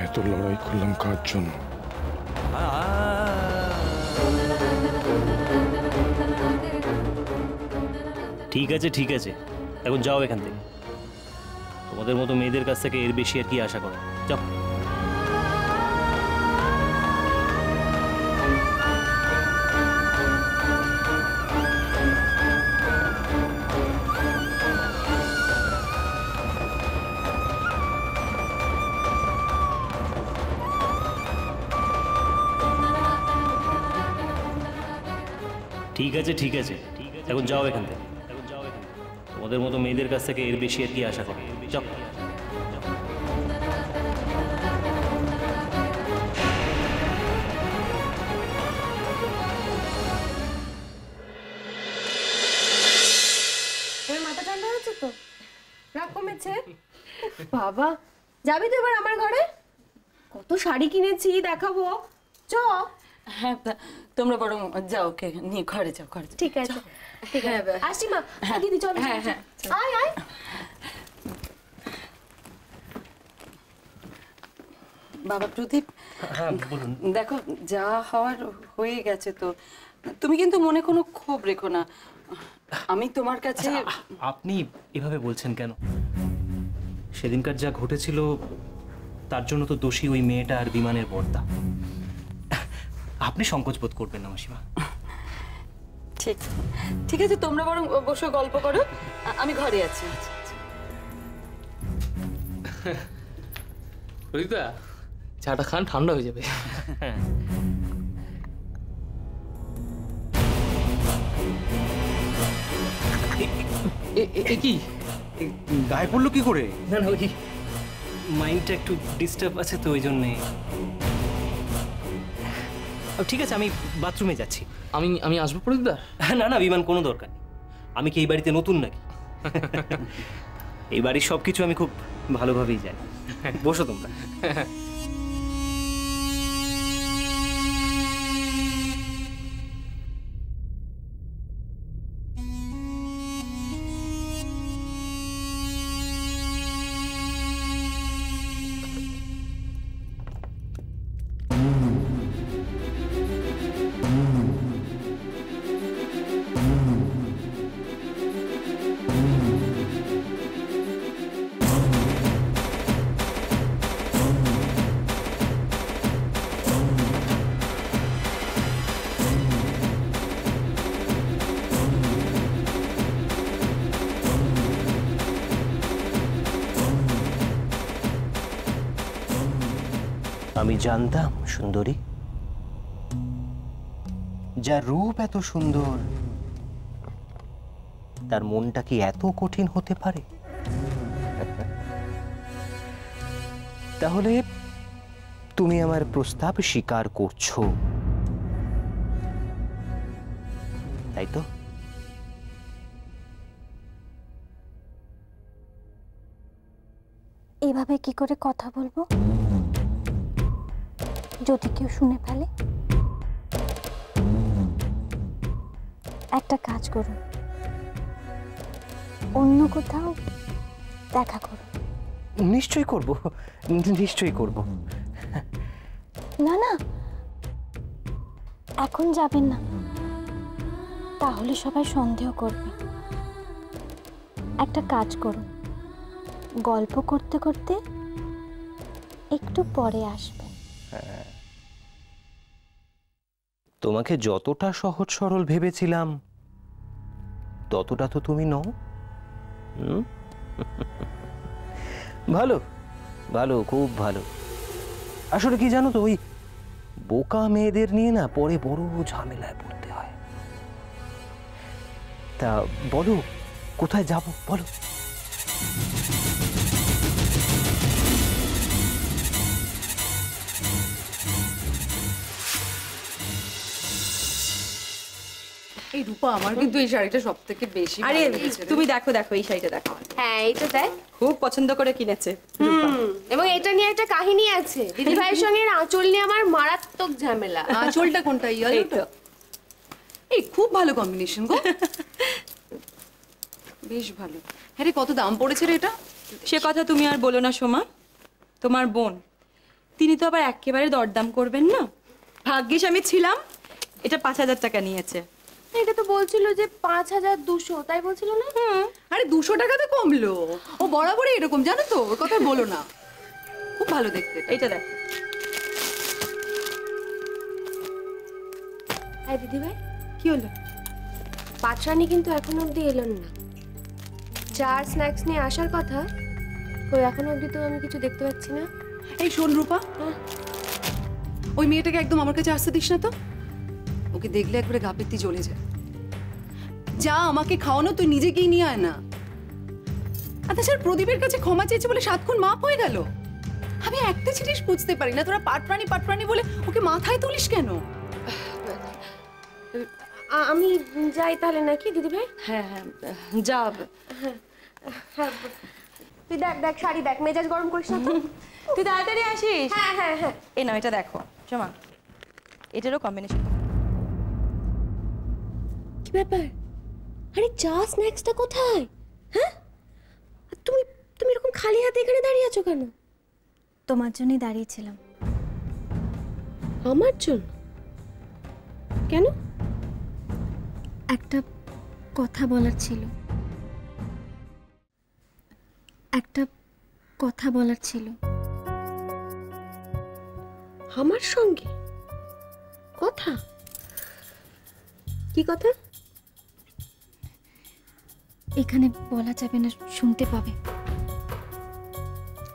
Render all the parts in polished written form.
এত লড়াই করলাম কার জন্য? ঠিক আছে ঠিক আছে, এখন যাও এখান থেকে। তোমাদের মতো মেয়েদের কাছ থেকে এর বেশি আর কি আশা করো? যাও। ঠিক আছে ঠিক আছে, এখন যাও এখান থেকে। তোমাদের মতো মেয়েদের কাছ থেকে এর বেশি আর কি আশা করো? যাও। মাথা ঠান্ডা হচ্ছে তো, রাগ কমেছে? বাবা, যাবি তো এবার আমার ঘরে? কত শাড়ি কিনেছি, দেখাবো। চ। হ্যাঁ, তোমরা বরং যাও, ওকে নিয়ে ঘরে যাও, ঘরে। ঠিক আছে ঠিক আছে, আসি মা। দিদি চল। হ্যাঁ হ্যাঁ, আয় আয়। বাবা প্রদীপ, হ্যাঁ বলুন। দেখো যা হওয়ার হয়ে গেছে, তো তুমি কিন্তু মনে কোনো ক্ষোভ রেখো না। আমি তোমার কাছে। আপনি এভাবে বলছেন কেন? সেদিনকার যা ঘটেছিল তার জন্য তো দোষী ওই মেয়েটা আর বিমানের বর্দা। আপনি সংকোচ বোধ করবেন না মাসিমা। ঠিক ঠিক আছে, তোমরা বরং বসে গল্প করো, আমি ঘরে আছি। রোহিতা, চাটা খান, ঠান্ডা হয়ে যাবে। কি গায়ে পড়লো কি করে? না না, ওই মাইন্ডটা একটু ডিস্টার্ব আছে তো ওই জন্যে। ঠিক আছে, আমি বাথরুমে যাচ্ছি। আমি আসবো প্রদীপদা? না না বিমান, কোনো দরকার নেই। আমি কি এই বাড়িতে নতুন নাকি? এই বাড়ির সবকিছু আমি খুব ভালোভাবেই জানি। বসো তোমরা। আমি জানতাম সুন্দরী, যার রূপ এত সুন্দর তার মনটা কি এত কঠিন হতে পারে? তাহলে তুমি আমার প্রস্তাব স্বীকার করছো, তাই তো? এভাবে কি করে কথা বলবো যদি কেউ শুনে ফেলে? একটা কাজ করুন, অন্য কোথাও দেখা করুন। নিশ্চয়ই করব, নিশ্চয়ই করব। না না, এখন যাবেন না, তাহলে সবাই সন্দেহ করবে। একটা কাজ করুন, গল্প করতে করতে একটু পরে আসবেন। তোমাকে যতটা সহজ সরল ভেবেছিলাম ততটা তো তুমি নও। ভালো ভালো, খুব ভালো। আসলে কি জানো তো, ওই বোকা মেয়েদের নিয়ে না পরে বড় ঝামেলায় পড়তে হয়। তা বলো, কোথায় যাব বলো? এই রূপা, আমার কিন্তু এই শাড়িটা সবথেকে বেশি। আরে তুমি দেখো দেখো, এই শাড়িটা দেখো। হ্যাঁ এইটা দেখ, খুব পছন্দ করে কিনেছে। এবং এটা নিয়ে একটা কাহিনী আছে। দিদি ভাইয়ের সঙ্গে আঁচল নিয়ে আমার মারাত্মক ঝামেলা। আঁচলটা কোনটা? ইয়েলোটা? এই খুব ভালো কম্বিনেশন গো। বেশ ভালো। হ্যাঁ রে, কত দাম পড়েছে রে এটা? সে কথা তুমি আর বলো না সোমা। তোমার বোন তিনি তো আবার একেবারে দরদাম করবেন না। ভাগ্যিস আমি ছিলাম, এটা 5,000 টাকা নিয়েছে। এটা তো বলছিল যে 5,200, তাই বলছিল না? আরে 200 টাকা তো কমলো। ও বরাবরই এরকম, জানো তো, ওর কথা বলো না। খুব ভালো দেখতে। এটা দেখ। হ্যাঁ দিদি ভাই, কি হলো? পাটরানি কিন্তু এখনো অবধি এলেন না। চার স্ন্যাক্স নিয়ে আসার কথা, ওই এখনো অবধি তো আমি কিছু দেখতে পাচ্ছি না। এই শোন রূপা, ওই মেয়েটাকে একদম আমার কাছে আসতে দিস না তো। ওকে দেখলে একবারে গা পেত্তি জ্বলে যায়। যা আমাকে খাওয়ানো তুই নিজে গিয়ে নিয়ে আয় না। আচ্ছা স্যার, প্রদীপের কাছে ক্ষমা চেয়েছে বলে 7 খুন মাপ হয়ে গেল। আমি একটা জিনিস বুঝতে পারি না, তোরা পাটপ্রাণী বলে ওকে মাথায় তুলিস কেন? আমি যাই তাহলে নাকি দিদি ভাই? হ্যাঁ হ্যাঁ যা। হ্যাঁ, তুই দেখ দেখ শাড়ি দেখ, মেজাজ গরম করিস না তো। তুই তাড়াতাড়ি আসিস। হ্যাঁ হ্যাঁ হ্যাঁ। এই নাও, এটা দেখো সোমা, এটারও কম্বিনেশন। কি ব্যাপার? আরে চা স্ন্যাক্সটা কোথায়? হ্যাঁ, তুমি তুমি এরকম খালি হাতে এখানে দাঁড়িয়ে আছো কেন? তোমার জন্যই দাঁড়িয়েছিলাম। আমার জন্য? কেন? একটা কথা বলার ছিল, একটা কথা বলার ছিল। আমার সঙ্গে কথা? কি কথা? এখানে বলা যাবে না, শুনতে পাবে।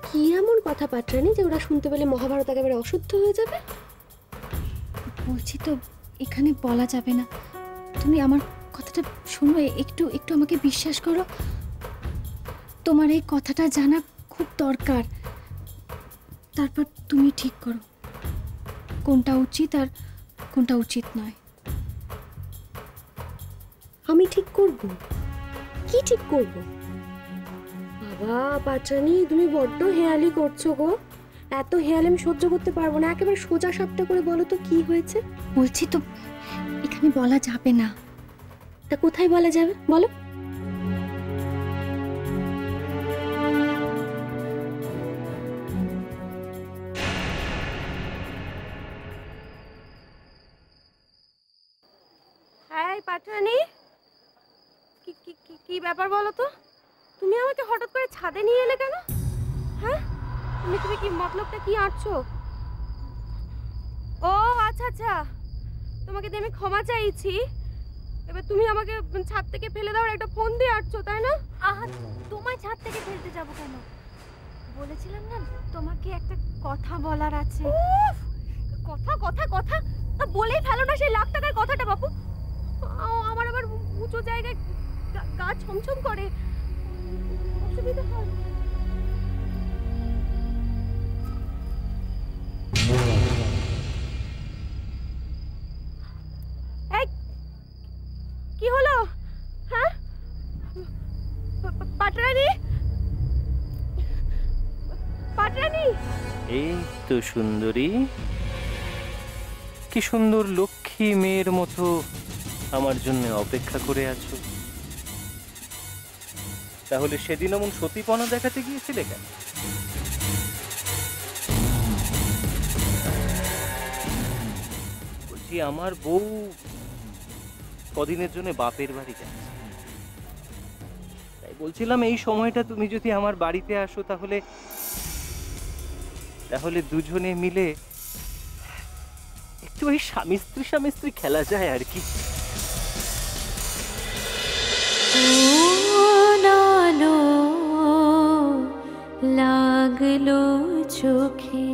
কি এমন কথা পাটরানি যে ওরা শুনতে পেলে মহাভারত একেবারে অশুদ্ধ হয়ে যাবে? বলছি তো এখানে বলা যাবে না। তুমি আমার কথাটা শোনো, একটু একটু আমাকে বিশ্বাস করো। তোমার এই কথাটা জানা খুব দরকার। তারপর তুমি ঠিক করো কোনটা উচিত আর কোনটা উচিত নয়। আমি ঠিক করব? কি ঠিক করব? বাবা পাটরানি, তুমি বড্ড হেয়ালি করছো গো। এত হেয়ালি আমি সহ্য করতে পারবো না। একেবারে সোজা সাপটা করে বলো তো কি হয়েছে? বলছি তো এখানে বলা যাবে না। তা কোথায় বলা যাবে বলো? এই পাটরানি, কি ব্যাপার বলো তো? তুমি আমাকে হঠাৎ করে ছাদে নিয়ে এলে কেন? হ্যাঁ, তুমি কি মতলবটা কি আঁটছো? ও আচ্ছা আচ্ছা, তোমাকে দিয়ে আমি ক্ষমা চাইছি। এবার তুমি আমাকে ছাদ থেকে ফেলে দাও একটা ফোন দিয়ে আঁটছো, তাই না? আহা, তোমায় ছাদ থেকে ফেলতে যাব কেন? বলেছিলাম না তোমাকে একটা কথা বলার আছে। কথা কথা কথা বলেই ফেলো না সেই লাখ টাকার কথাটা বাপু। আমার আবার উঁচু জায়গায় গা ছমছম করে, অসুবিধা হয়। এই কি হলো? হ্যাঁ পাটরানি, পাটরানি। এই তো সুন্দরী, কি সুন্দর লক্ষ্মী মেয়ের মতো আমার জন্য অপেক্ষা করে আছো। তাহলে সেদিন এমন সতীপনা দেখাতে গিয়েছিলে কেন? বলছি আমার বউ কদিনের জন্য বাপের বাড়ি যাচ্ছে, তাই বলছিলাম এই সময়টা তুমি যদি আমার বাড়িতে আসো তাহলে তাহলে দুজনে মিলে একটু ওই স্বামী স্ত্রী খেলা যায় আর কি। লাগলো চোখে